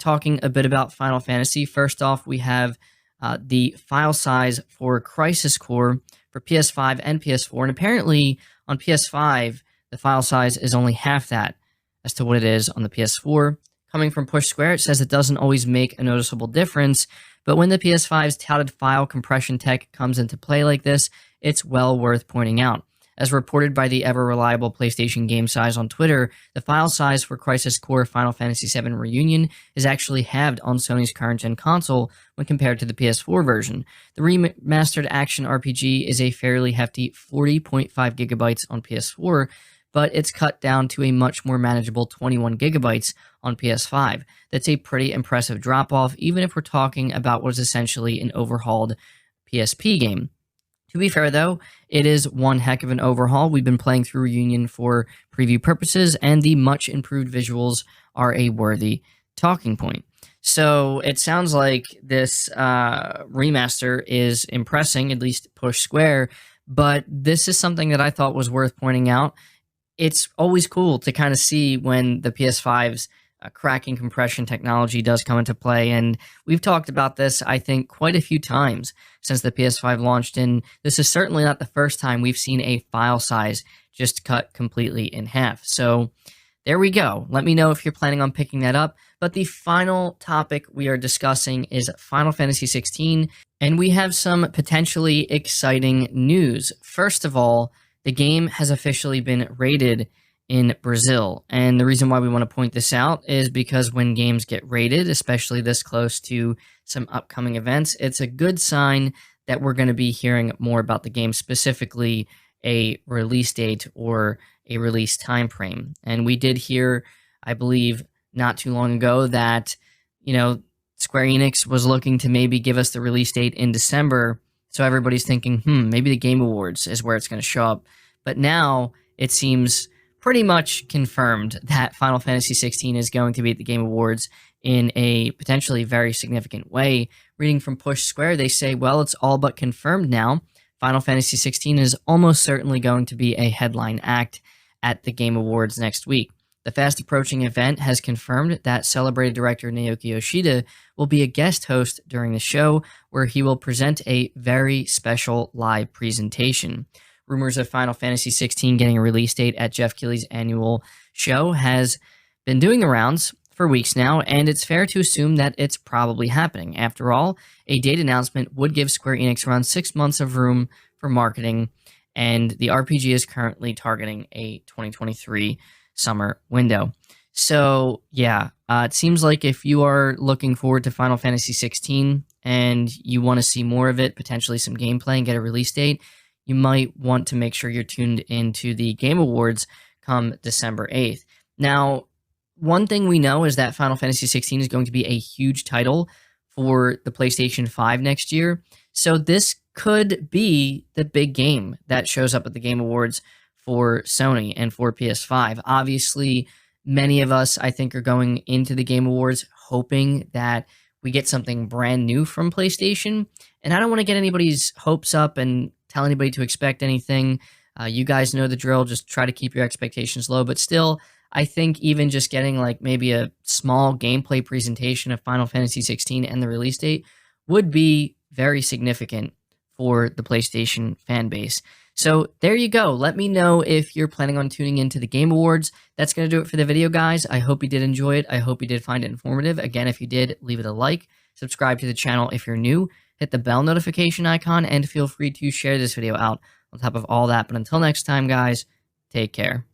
talking a bit about Final Fantasy. First off, we have the file size for Crisis Core for PS5 and PS4, and apparently on PS5, the file size is only half that as to what it is on the PS4. Coming from Push Square, it says it doesn't always make a noticeable difference, but when the PS5's touted file compression tech comes into play like this, it's well worth pointing out. As reported by the ever-reliable PlayStation Game Size on Twitter, the file size for Crisis Core Final Fantasy VII Reunion is actually halved on Sony's current-gen console when compared to the PS4 version. The remastered action RPG is a fairly hefty 40.5 gigabytes on PS4, but it's cut down to a much more manageable 21 gigabytes on PS5. That's a pretty impressive drop-off, even if we're talking about what is essentially an overhauled PSP game. To be fair, though, it is one heck of an overhaul. We've been playing through Reunion for preview purposes, and the much improved visuals are a worthy talking point. So it sounds like this remaster is impressing, at least Push Square, but this is something that I thought was worth pointing out. It's always cool to kind of see when the PS5's cracking compression technology does come into play, and we've talked about this, I think, quite a few times since the PS5 launched, and this is certainly not the first time we've seen a file size just cut completely in half. So there we go. Let me know if you're planning on picking that up. But the final topic we are discussing is Final Fantasy XVI, and we have some potentially exciting news. First of all, the game has officially been rated in Brazil, and the reason why we want to point this out is because when games get rated, especially this close to some upcoming events, it's a good sign that we're going to be hearing more about the game, specifically a release date or a release time frame. And we did hear, I believe, not too long ago that, Square Enix was looking to maybe give us the release date in December, so everybody's thinking, maybe the Game Awards is where it's going to show up. But now it seems pretty much confirmed that Final Fantasy XVI is going to be at the Game Awards in a potentially very significant way. Reading from Push Square, they say, well, it's all but confirmed now. Final Fantasy XVI is almost certainly going to be a headline act at the Game Awards next week. The fast-approaching event has confirmed that celebrated director Naoki Yoshida will be a guest host during the show, where he will present a very special live presentation. Rumors of Final Fantasy XVI getting a release date at Jeff Keighley's annual show has been doing the rounds for weeks now, and it's fair to assume that it's probably happening. After all, a date announcement would give Square Enix around 6 months of room for marketing, and the RPG is currently targeting a 2023 summer window. So, yeah, it seems like if you are looking forward to Final Fantasy XVI and you want to see more of it, potentially some gameplay and get a release date, you might want to make sure you're tuned into the Game Awards come December 8th. Now, one thing we know is that Final Fantasy XVI is going to be a huge title for the PlayStation 5 next year, so this could be the big game that shows up at the Game Awards for Sony and for PS5. Obviously, many of us, I think, are going into the Game Awards hoping that we get something brand new from PlayStation, and I don't want to get anybody's hopes up and tell anybody to expect anything. You guys know the drill. Just try to keep your expectations low. But still, I think even just getting like maybe a small gameplay presentation of Final Fantasy XVI and the release date would be very significant for the PlayStation fan base. So there you go. Let me know if you're planning on tuning into the Game Awards. That's going to do it for the video, guys. I hope you did enjoy it. I hope you did find it informative. Again, if you did, leave it a like. Subscribe to the channel if you're new. Hit the bell notification icon, and feel free to share this video out on top of all that. But until next time, guys, take care.